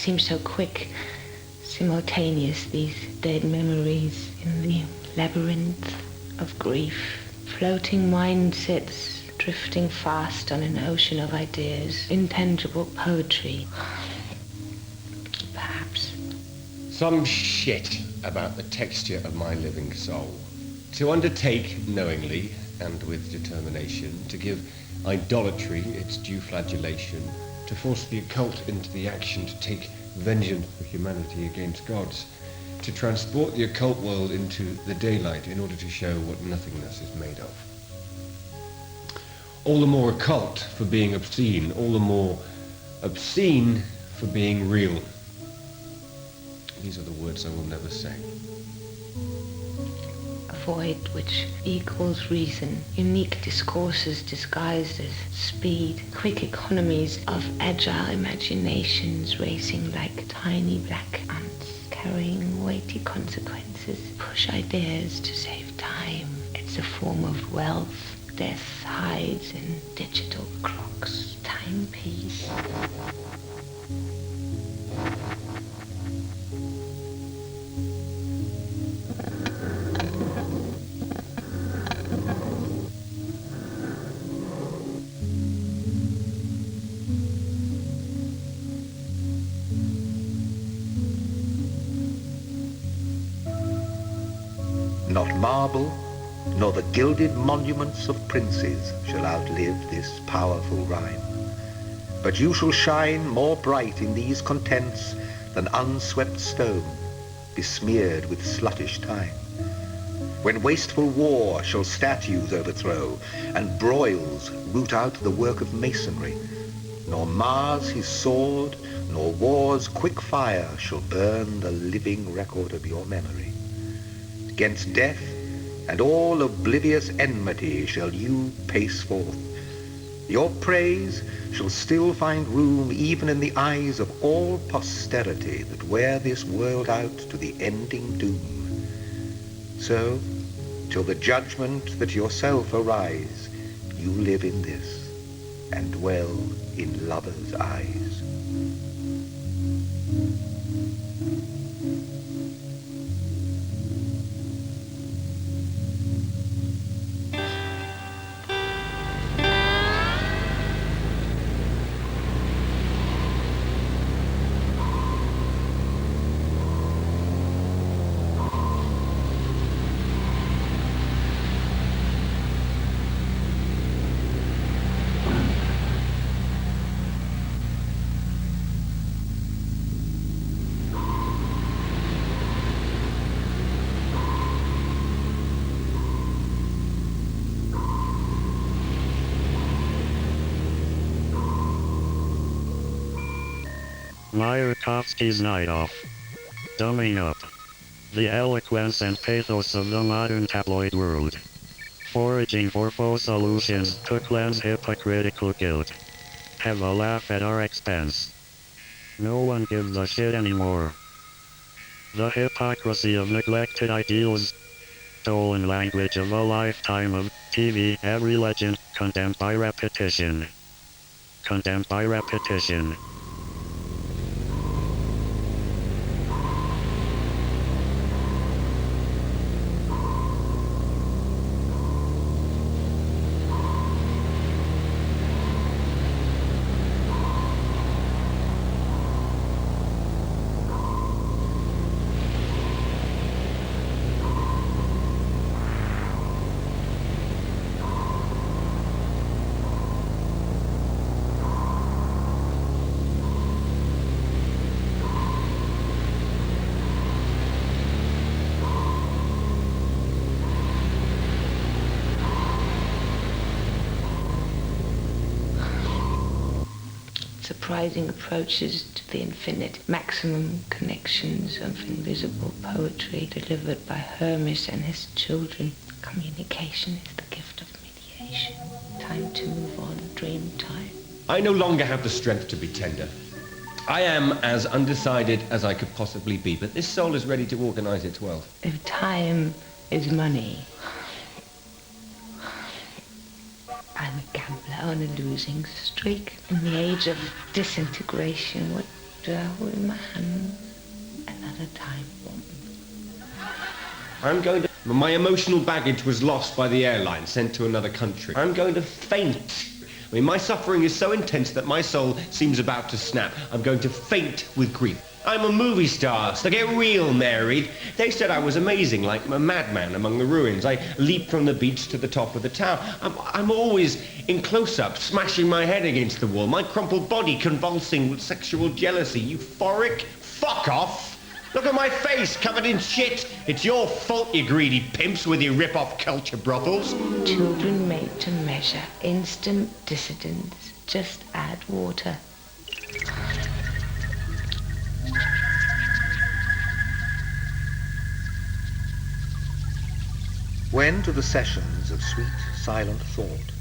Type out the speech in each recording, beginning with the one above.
seem so quick, simultaneous, these dead memories in the labyrinth of grief. Floating mindsets drifting fast on an ocean of ideas. Intangible poetry. Perhaps. Some shit about the texture of my living soul. To undertake knowingly and with determination, to give idolatry its due flagellation, to force the occult into the action, to take vengeance for humanity against gods, to transport the occult world into the daylight in order to show what nothingness is made of. All the more occult for being obscene, all the more obscene for being real. These are the words I will never say. A void which equals reason, unique discourses disguised as speed, quick economies of agile imaginations racing like tiny black ants, carrying weighty consequences, push ideas to save time. It's a form of wealth. Death hides in digital clocks, timepiece. Not marble, nor the gilded monuments of princes shall outlive this powerful rhyme. But you shall shine more bright in these contents than unswept stone, besmeared with sluttish time. When wasteful war shall statues overthrow, and broils root out the work of masonry, nor Mars his sword, nor war's quick fire shall burn the living record of your memory. Against death and all oblivious enmity shall you pace forth. Your praise shall still find room even in the eyes of all posterity that wear this world out to the ending doom. So, till the judgment that yourself arise, you live in this, and dwell in lovers' eyes. Mayakovsky's Night Off. Dumbing up. The eloquence and pathos of the modern tabloid world. Foraging for faux solutions to cleanse hypocritical guilt. Have a laugh at our expense. No one gives a shit anymore. The hypocrisy of neglected ideals. Stolen language of a lifetime of TV, every legend, condemned by repetition. Condemned by repetition. Surprising approaches to the infinite, maximum connections of invisible poetry delivered by Hermes and his children. Communication is the gift of mediation. Time to move on, dream time. I no longer have the strength to be tender. I am as undecided as I could possibly be, but this soul is ready to organize its wealth. If time is money, I'm a gambler on a losing streak. In the age of disintegration, what Do I hold in my hands another time bomb? I'm going to... My emotional baggage was lost by the airline, sent to another country. I'm going to faint. I mean, my suffering is so intense that my soul seems about to snap. I'm going to faint with grief. I'm a movie star, so get real, Mary. They said I was amazing, like a madman among the ruins. I leaped from the beach to the top of the tower. I'm always in close-up, smashing my head against the wall, my crumpled body convulsing with sexual jealousy. Euphoric? Fuck off! Look at my face, covered in shit. It's your fault, you greedy pimps, with your rip-off culture brothels. Children made to measure. Instant dissidence. Just add water. When to the sessions of sweet, silent thought,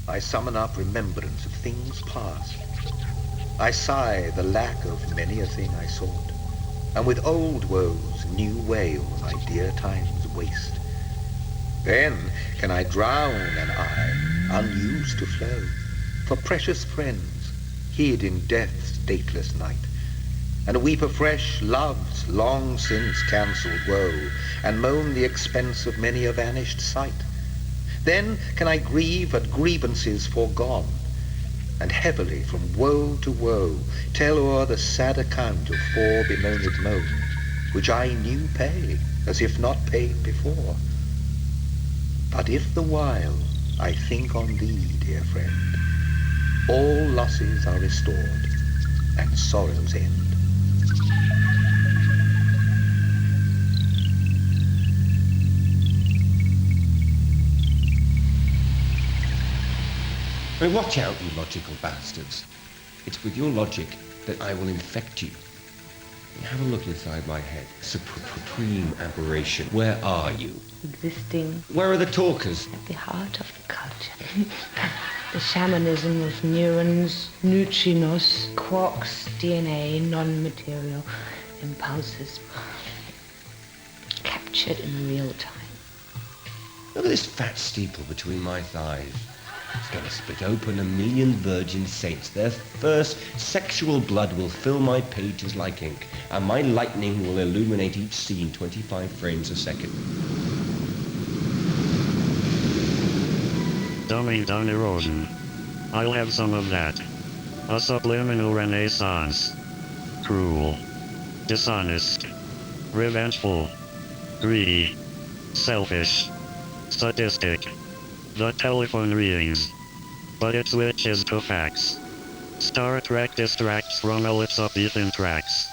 I summon up remembrance of things past, I sigh the lack of many a thing I sought, and with old woes new wail my dear time's waste. Then can I drown an eye unused to flow, for precious friends hid in death's dateless night, and weep afresh love's long since cancelled woe, and moan the expense of many a vanished sight. Then can I grieve at grievances foregone, and heavily from woe to woe tell o'er the sad account of fore bemoaned moan, which I new pay, as if not paid before. But if the while I think on thee, dear friend, all losses are restored, and sorrows end. I mean, watch out, you logical bastards. It's with your logic that I will infect you. Have a look inside my head. Supreme aberration. Where are you? Existing Where are the talkers? at the heart of the culture. The shamanism of neurons, neutrinos, quarks, DNA, non-material impulses captured in real time. Look at this fat steeple between my thighs. It's going to split open a million virgin saints. Their first sexual blood will fill my pages like ink, and my lightning will illuminate each scene 25 frames a second. Dumbing down erosion. I'll have some of that. A subliminal renaissance. Cruel. Dishonest. Revengeful. Greedy. Selfish. Sadistic. The telephone rings. But it switches to facts. Star Trek distracts from Elizabethan tracks.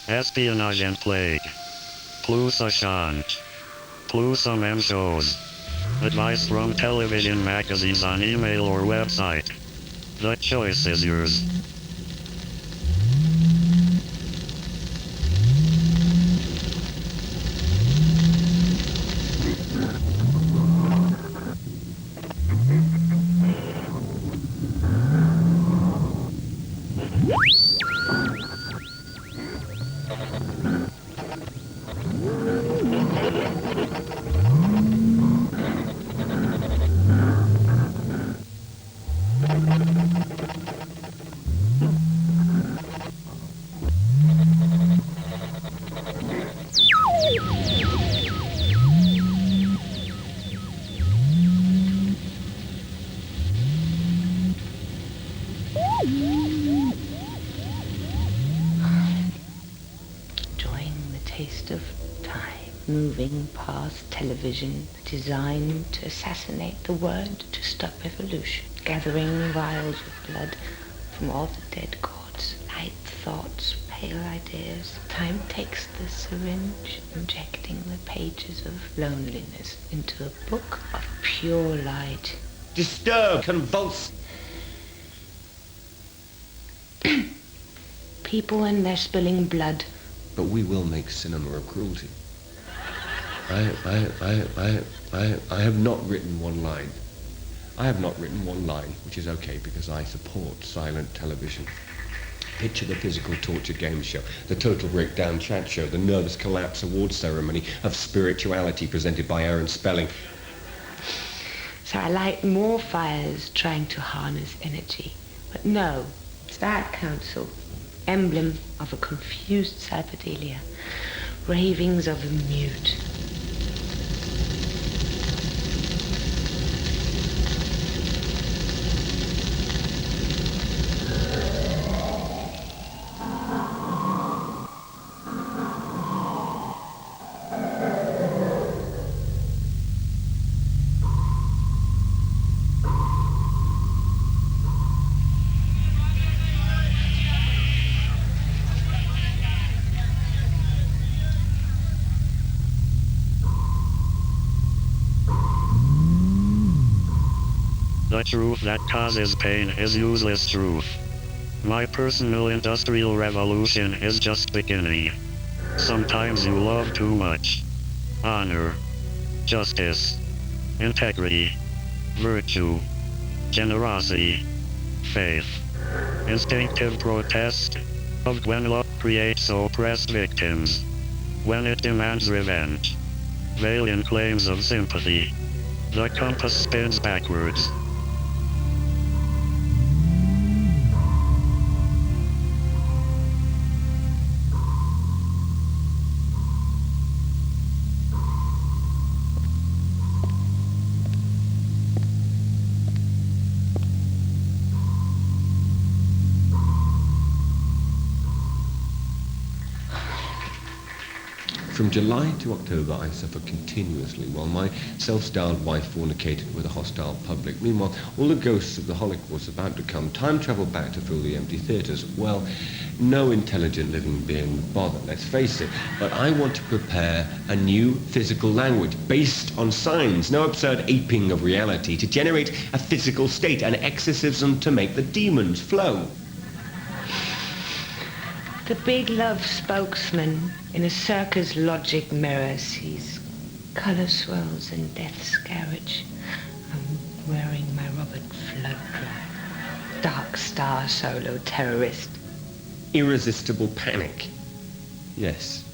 Espionage and plague. Plus a shunt. Plus some M shows. Advice from television magazines on email or website. The choice is yours. Moving past television, designed to assassinate the word, to stop evolution, gathering vials of blood from all the dead gods, light thoughts, pale ideas. Time takes the syringe, injecting the pages of loneliness into a book of pure light. Disturb, convulse. People and their spilling blood. But we will make cinema a cruelty. I have not written one line. I have not written one line, which is okay because I support silent television. Picture the physical torture game show, the total breakdown chat show, the nervous collapse award ceremony of spirituality presented by Aaron Spelling. So I light more fires trying to harness energy. But no, it's that council. emblem of a confused cyberdelia, ravings of a mute. The truth that causes pain is useless truth. My personal industrial revolution is just beginning. Sometimes you love too much. Honor, justice, integrity, virtue, generosity, faith, instinctive protest of when love creates oppressed victims. When it demands revenge, valiant claims of sympathy. The compass spins backwards. From July to October, I suffered continuously while my self-styled wife fornicated with a hostile public. Meanwhile, all the ghosts of the Holocaust about to come, time traveled back to fill the empty theatres. Well, no intelligent living being would bother, let's face it. But I want to prepare a new physical language based on signs, no absurd aping of reality, to generate a physical state, an exorcism to make the demons flow. The big love spokesman in a circus logic mirror sees color swirls and death's carriage. I'm wearing my Robert Flood dark star solo terrorist. Irresistible panic. Yes.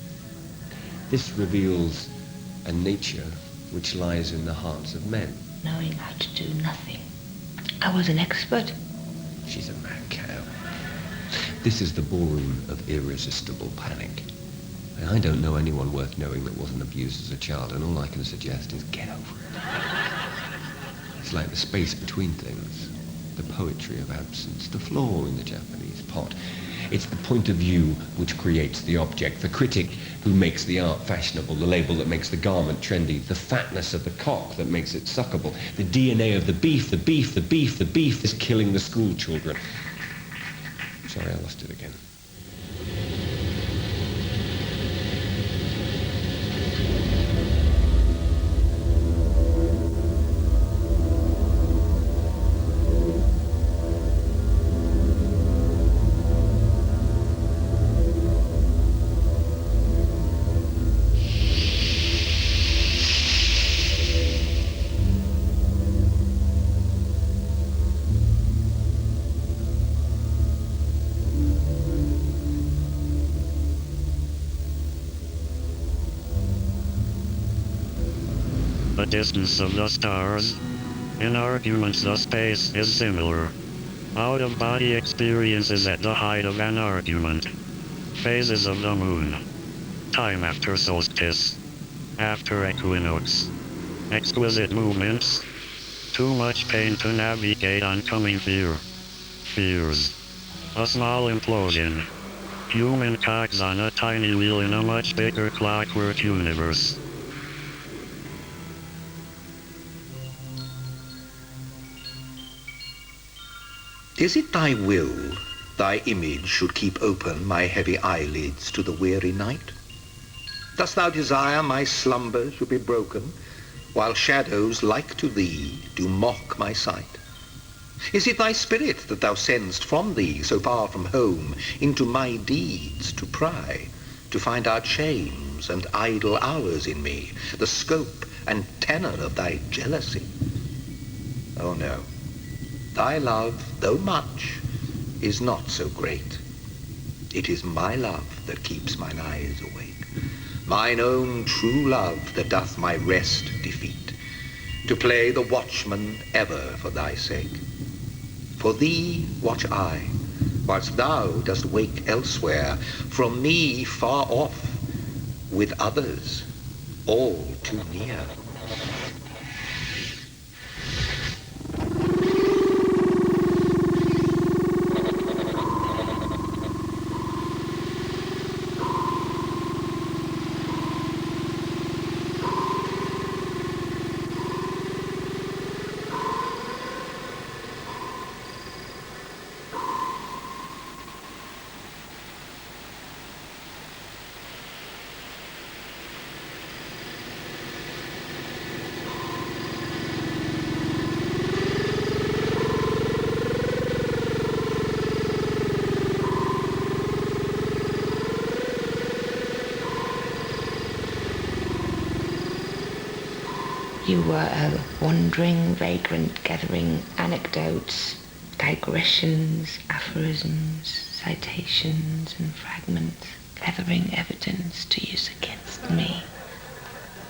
This reveals a nature which lies in the hearts of men. Knowing how to do nothing. I was an expert. She's a mad cow. This is the ballroom of irresistible panic. I don't know anyone worth knowing that wasn't abused as a child, and all I can suggest is get over it. It's like the space between things, the poetry of absence, the flaw in the Japanese pot. It's the point of view which creates the object, the critic who makes the art fashionable, the label that makes the garment trendy, the fatness of the cock that makes it suckable, the DNA of the beef is killing the school children. Sorry, I lost it again. The distance of the stars. In arguments, the space is similar. Out-of-body experiences at the height of an argument. Phases of the moon. Time after solstice. After equinox. Exquisite movements. Too much pain to navigate oncoming fear. Fears. A small implosion. Human cogs on a tiny wheel in a much bigger clockwork universe. Is it thy will thy image should keep open my heavy eyelids to the weary night? Dost thou desire my slumber should be broken, while shadows like to thee do mock my sight? Is it thy spirit that thou send'st from thee so far from home into my deeds to pry, to find out shames and idle hours in me, the scope and tenor of thy jealousy? Oh no. Thy love, though much, is not so great. It is my love that keeps mine eyes awake, mine own true love that doth my rest defeat, to play the watchman ever for thy sake. For thee watch I, whilst thou dost wake elsewhere, from me far off, with others all too near. You were a wandering vagrant gathering anecdotes, digressions, aphorisms, citations and fragments, gathering evidence to use against me.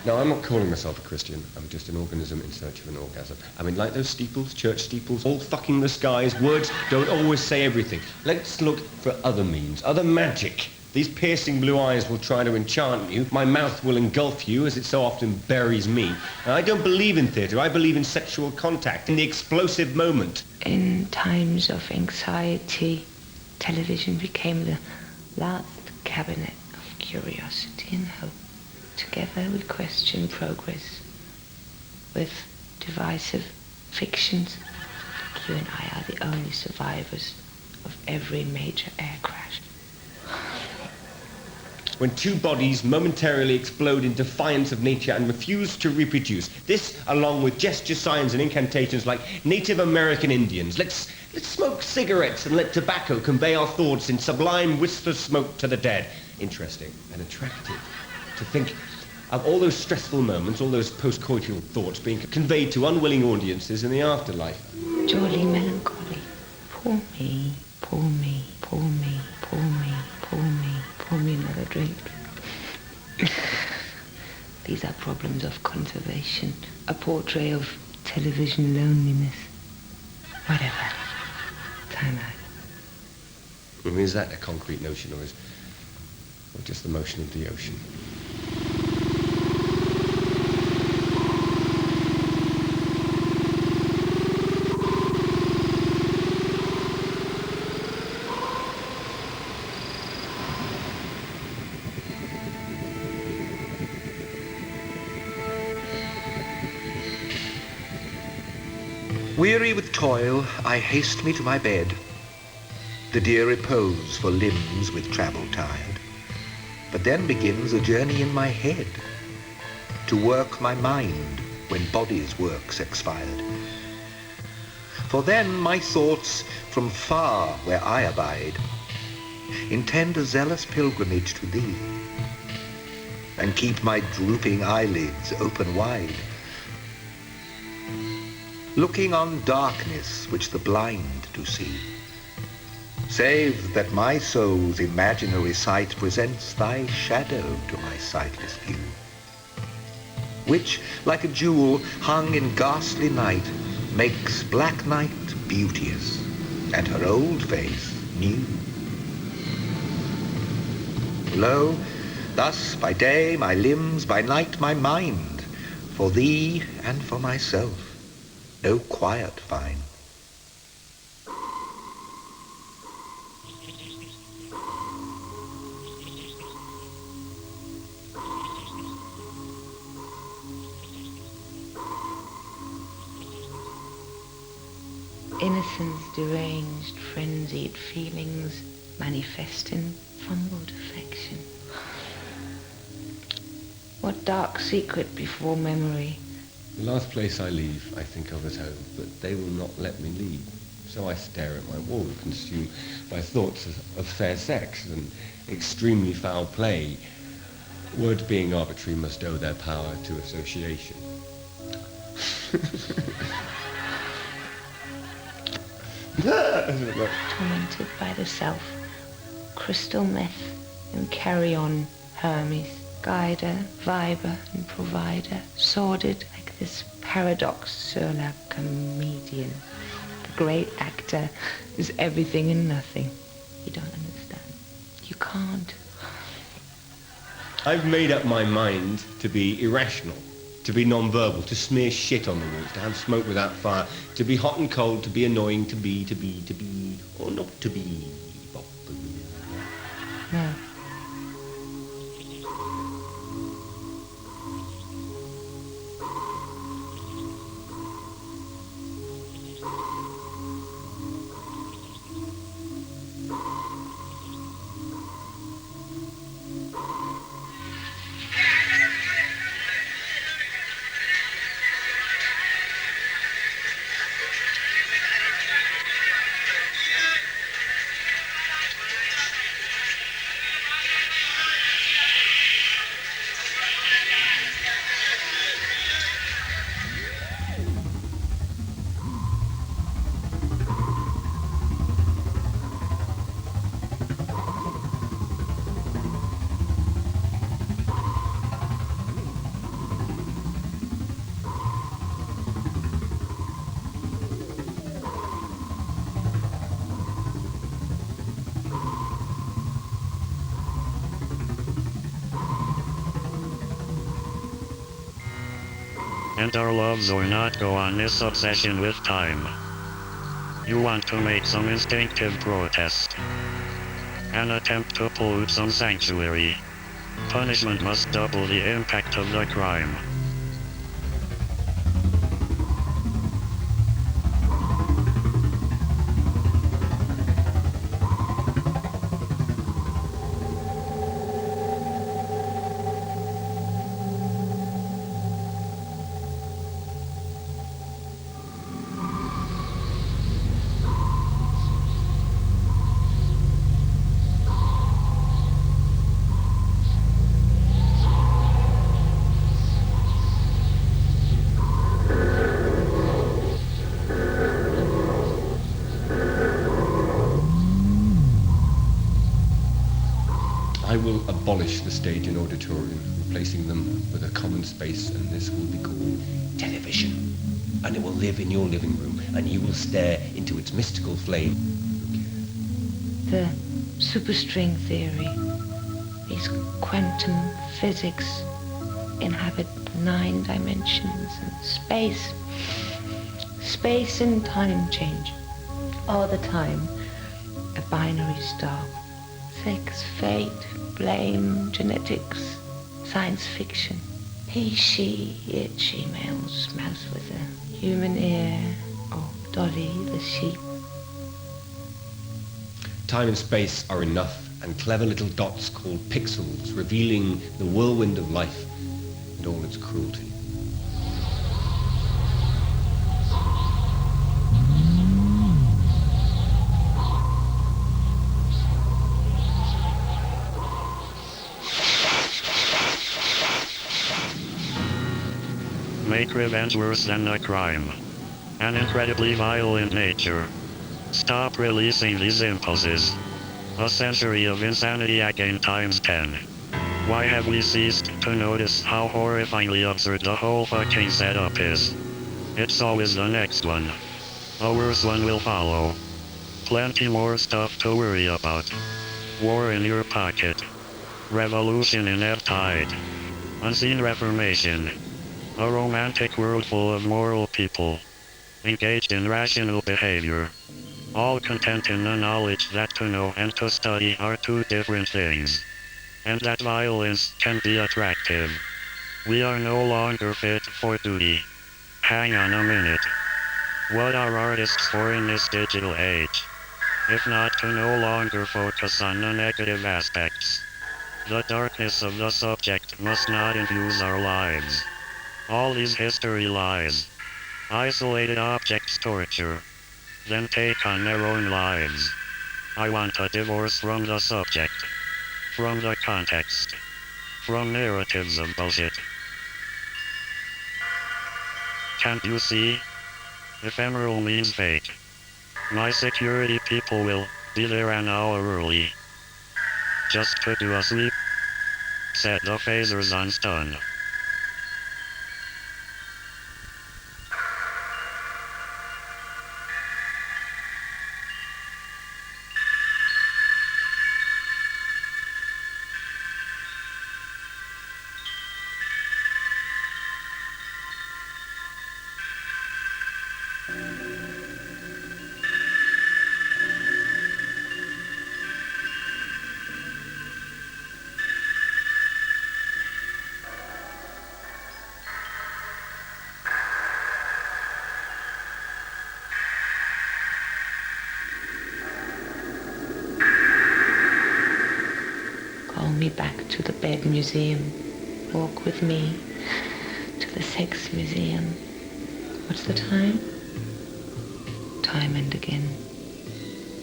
No, I'm not calling myself a Christian. I'm just an organism in search of an orgasm. I mean, like those steeples, church steeples, all fucking the skies, words don't always say everything. Let's look for other means, other magic. These piercing blue eyes will try to enchant you. My mouth will engulf you, as it so often buries me. And I don't believe in theatre. I believe in sexual contact, in the explosive moment. In times of anxiety, television became the last cabinet of curiosity and hope. Together we question progress with divisive fictions. You and I are the only survivors of every major air crash. When two bodies momentarily explode in defiance of nature and refuse to reproduce. This, along with gesture signs and incantations like Native American Indians. Let's smoke cigarettes and let tobacco convey our thoughts in sublime wisps of smoke to the dead. Interesting and attractive to think of all those stressful moments, all those post-coital thoughts being conveyed to unwilling audiences in the afterlife. Jolly melancholy. Pour me, pour me, pour me, pour me, pour me, pour me another drink. These are problems of conservation, a portrait of television loneliness. Whatever. Time out. I mean, is that a concrete notion, or just the motion of the ocean? Weary with toil, I haste me to my bed, the dear repose for limbs with travel tired. But then begins a journey in my head, to work my mind when body's work's expired. For then my thoughts from far where I abide intend a zealous pilgrimage to thee, and keep my drooping eyelids open wide, looking on darkness which the blind do see, save that my soul's imaginary sight presents thy shadow to my sightless view, which, like a jewel hung in ghastly night, makes black night beauteous, and her old face new. Lo, thus by day my limbs, by night my mind, for thee and for myself, no quiet find. Innocence deranged, frenzied feelings manifest in fumbled affection. What dark secret before memory? The last place I leave, I think of as home, but they will not let me leave. So I stare at my wall, consumed by thoughts of fair sex and extremely foul play. Words being arbitrary must owe their power to association. Tormented by the self, crystal meth and carry on Hermes, guider, viber and provider, sordid like this paradox sur la comedian. The great actor is everything and nothing. You don't understand. You can't. I've made up my mind to be irrational, to be non-verbal, to smear shit on the walls, to have smoke without fire, to be hot and cold, to be annoying, to be, or not to be. No. And our loves or not go on this obsession with time. You want to make some instinctive protest. An attempt to pollute some sanctuary. Punishment must double the impact of the crime. I will abolish the stage and auditorium, replacing them with a common space, and this will be called television. And it will live in your living room, and you will stare into its mystical flame. The superstring theory, these quantum physics inhabit 9 dimensions, and space and time change all the time. A binary star. Sex, fate, blame, genetics, science fiction. He, she, it, she, males, mouse with a human ear, or Dolly the sheep. Time and space are enough, and clever little dots called pixels, revealing the whirlwind of life and all its cruelty. Make revenge worse than a crime. An incredibly violent nature. Stop releasing these impulses. A century of insanity again times 10. Why have we ceased to notice how horrifyingly absurd the whole fucking setup is? It's always the next one. A worse one will follow. Plenty more stuff to worry about. War in your pocket. Revolution in ebb tide. Unseen reformation. A romantic world full of moral people. Engaged in rational behavior. All content in the knowledge that to know and to study are two different things. And that violence can be attractive. We are no longer fit for duty. Hang on a minute. What are artists for in this digital age? If not to no longer focus on the negative aspects. The darkness of the subject must not infuse our lives. All these history lies. Isolated objects torture. Then take on their own lives. I want a divorce from the subject. From the context. From narratives of bullshit. Can't you see? Ephemeral means fake. My security people will be there an hour early. Just to do a sweep. Set the phasers on stun. me back to the bed museum. Walk with me to the sex museum. What's the time? Time and again.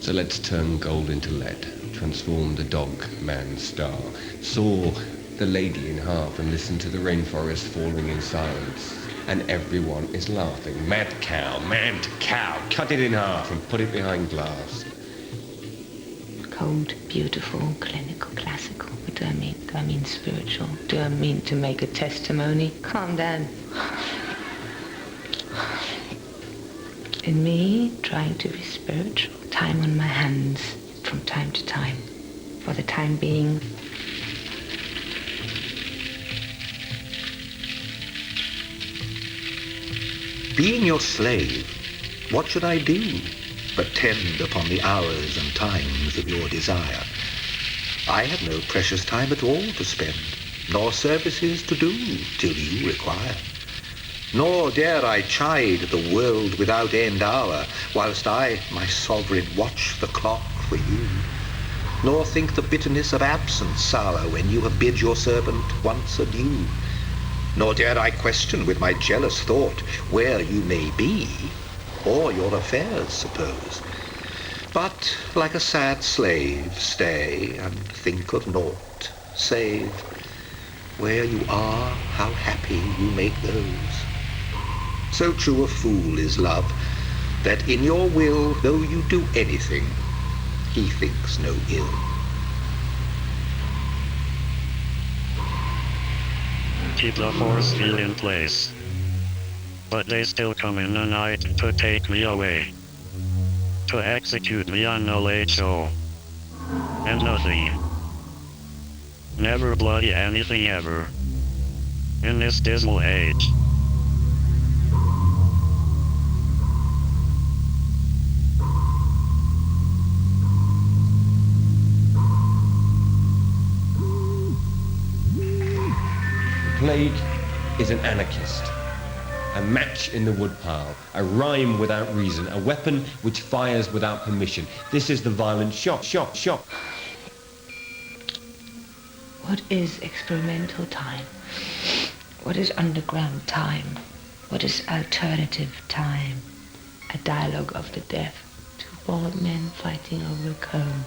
So let's turn gold into lead, transform the dog, man, star, saw the lady in half and listen to the rainforest falling in silence. And everyone is laughing. Mad cow, cut it in half and put it behind glass. Cold, beautiful, clinical, classical. What do I mean? Do I mean spiritual? Do I mean to make a testimony? Calm down. In me, trying to be spiritual. Time on my hands, from time to time. For the time being. Being your slave, what should I do but tend upon the hours and times of your desire? I have no precious time at all to spend, nor services to do till you require. Nor dare I chide the world without end hour, whilst I, my sovereign, watch the clock for you. Nor think the bitterness of absence sour when you have bid your servant once adieu. Nor dare I question with my jealous thought where you may be, or your affairs suppose. But like a sad slave, stay and think of naught, save where you are, how happy you make those. So true a fool is love, that in your will, though you do anything, he thinks no ill. Keep the force field in place. But they still come in the night to take me away. To execute me on the late show. And nothing. Never bloody anything ever. In this dismal age. Plague is an anarchist, a match in the woodpile, a rhyme without reason, a weapon which fires without permission. This is the violent shot. What is experimental time? What is underground time? What is alternative time? A dialogue of the deaf, two bald men fighting over a comb.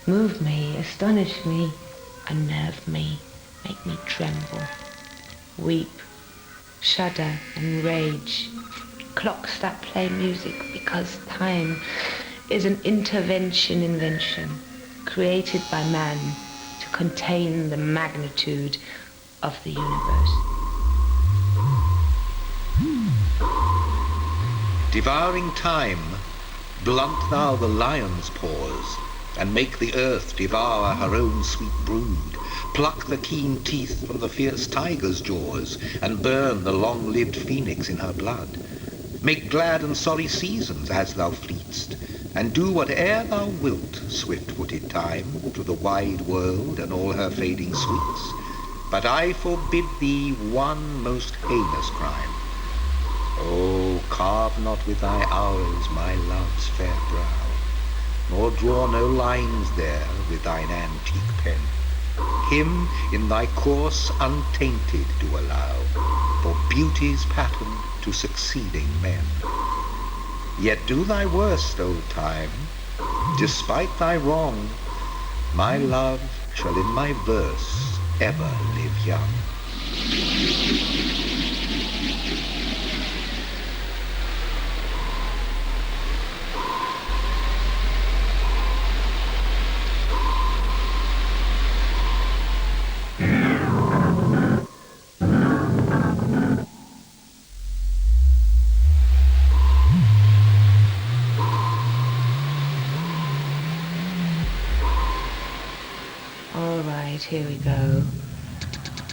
Move me, astonish me, unnerve me. Make me tremble, weep, shudder and rage. Clocks that play music because time is an invention created by man to contain the magnitude of the universe. Devouring time, blunt thou the lion's paws, and make the earth devour her own sweet brood. Pluck the keen teeth from the fierce tiger's jaws, and burn the long-lived phoenix in her blood. Make glad and sorry seasons as thou fleetst, and do whate'er thou wilt, swift-footed time, to the wide world and all her fading sweets. But I forbid thee one most heinous crime. Oh, carve not with thy hours my love's fair brow, nor draw no lines there with thine antique pen. Him in thy course untainted do allow, for beauty's pattern to succeeding men. Yet do thy worst, O time, despite thy wrong, my love shall in my verse ever live young. Here we go.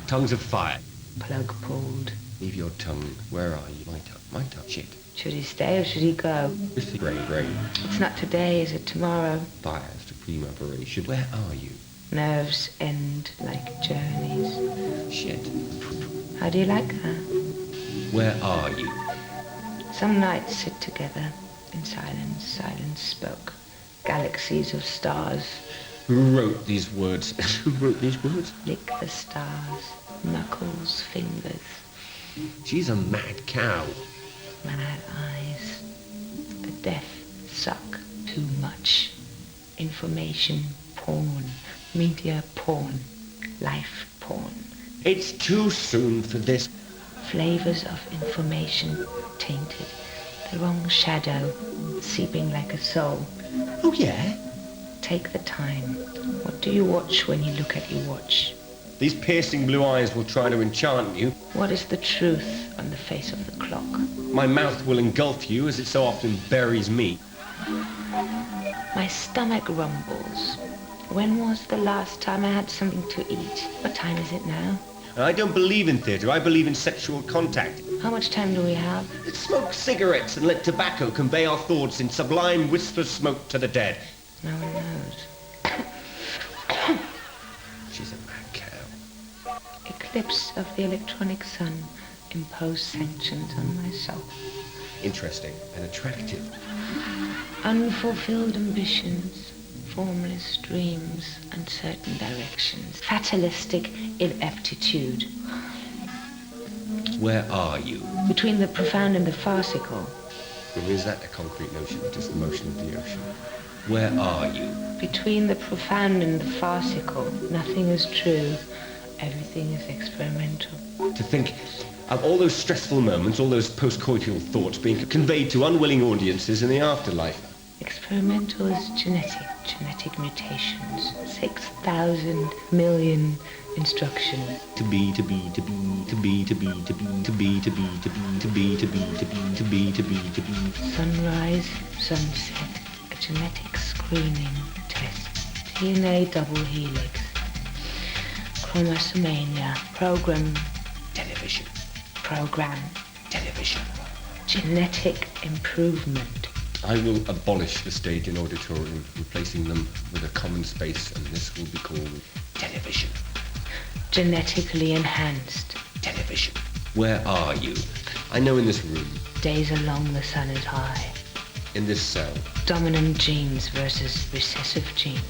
Tongues of fire. Plug pulled. Leave your tongue. Where are you? My tongue. Shit. Should he stay or should he go? Brain. It's not today, is it tomorrow? Fire, supreme operation. Where are you? Nerves end like journeys. Shit. How do you like her? Where are you? Some nights sit together in silence. Silence spoke. Galaxies of stars. Who wrote these words? Who wrote these words? Lick the stars, knuckles, fingers, She's a mad cow. mad eyes. The deaf suck too much. Information porn, media porn, life porn. It's too soon for this. Flavors of information tainted. The wrong shadow, seeping like a soul. Oh, yeah? Take the time. What do you watch when you look at your watch? These piercing blue eyes will try to enchant you. What is the truth on the face of the clock? My mouth will engulf you as it so often buries me. My stomach rumbles. When was the last time I had something to eat? What time is it now? And I don't believe in theatre. I believe in sexual contact. How much time do we have? Let's smoke cigarettes and let tobacco convey our thoughts in sublime whisper smoke to the dead. No one knows. She's a mad cow. Eclipse of the electronic sun impose sanctions on my soul. Interesting and attractive. Unfulfilled ambitions, formless dreams, uncertain directions, fatalistic ineptitude. Where are you? Between the profound and the farcical, Or is that a concrete notion, just the motion of the ocean? Where are you? between the profound and the farcical, nothing is true, everything is experimental. To think of all those stressful moments, all those post-coital thoughts being conveyed to unwilling audiences in the afterlife. Experimental is genetic mutations, 6,000 million instructions. To be, to be, to be, to be, to be, to be, to be, to be, to be, to be, to be, to be, to be, to be, to be. Sunrise, sunset, a genetic screening test, DNA double helix, chromosomania, program, Television, television, genetic improvement. I will abolish the stage and auditorium, replacing them with a common space, and this will be called television. Genetically enhanced. Television. Where are you? I know in this room, Days are long, the sun is high. in this cell. Dominant genes versus recessive genes.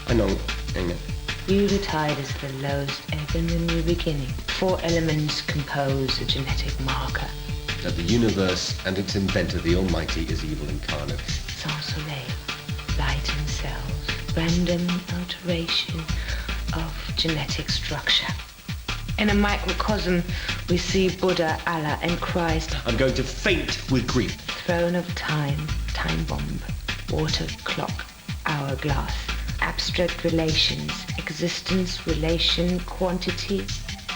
I know, hang on. Nucleotide is the lowest ebb in the new beginning. 4 elements compose a genetic marker. That the universe and its inventor, the Almighty, is evil incarnate. Sans soleil, light in cells, random alteration of genetic structure. In a microcosm, we see Buddha, Allah, and Christ. I'm going to faint with grief. Throne of time, time bomb, water clock, hourglass, abstract relations, existence, relation, quantity,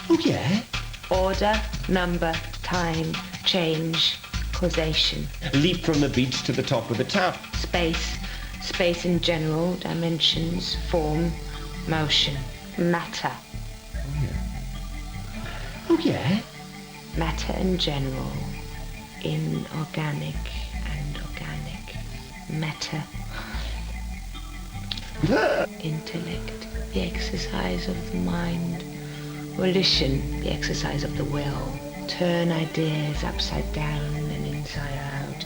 Oh, yeah? order, number, time, change, causation, Leap from the beach to the top of the tower. space in general, dimensions, form, motion, matter, Oh, yeah? matter in general, inorganic and organic, matter, intellect, the exercise of the mind, volition, the exercise of the will, turn ideas upside down and inside out.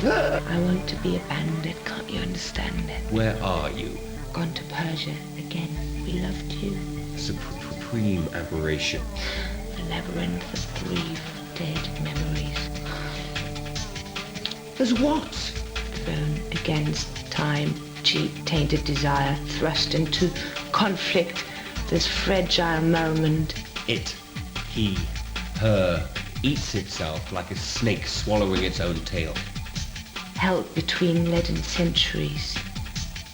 I want to be a bandit, can't you understand it? Where are you? Gone to Persia again, we loved you. Supreme aberration. The labyrinth of brief, dead memories. There's what? Thrown against time, cheap, tainted desire, thrust into conflict, this fragile moment. It, he, her, eats itself like a snake swallowing its own tail. Held between leaden centuries,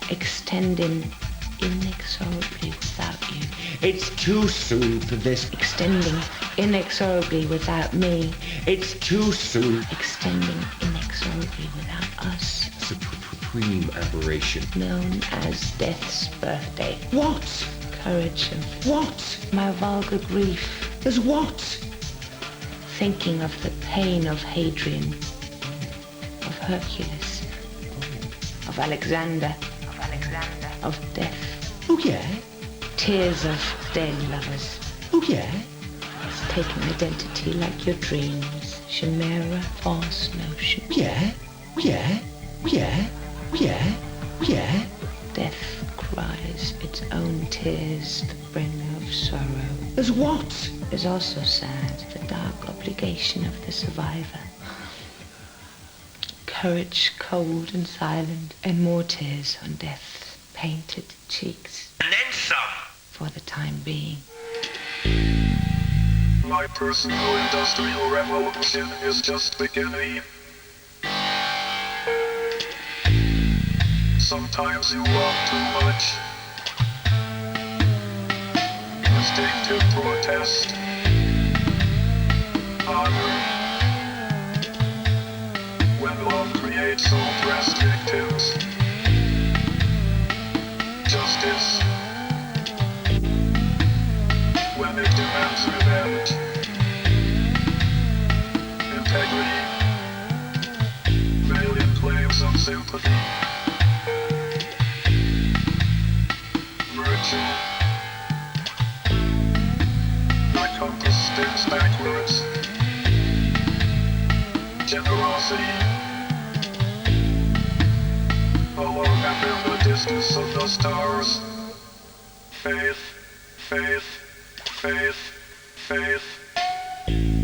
extending inexorably without you, It's too soon for this. extending inexorably without me, It's too soon. extending inexorably without us, Supreme aberration. known as death's birthday. What? Courage and What? my vulgar grief, There's what? thinking of the pain of Hadrian, of Hercules, of Alexander, of death, Oh, yeah? tears of dead lovers. Oh, yeah? It's taking identity like your dreams, chimera, false notion, Yeah? Yeah? Yeah? Yeah? Yeah? death, tears, the bringer of sorrow. As what? Is also sad, the dark obligation of the survivor. Courage cold and silent, and more tears on death's painted cheeks. And then some. For the time being. My personal industrial revolution is just beginning. Sometimes you want too much. Instinctive protest. Honor. When love creates oppressed victims. Justice. When it demands revenge. Integrity. Valiant claims of sympathy. Virtue. My compass spins backwards. Generosity. Alone up in the distance of the stars. Faith, faith, faith, faith.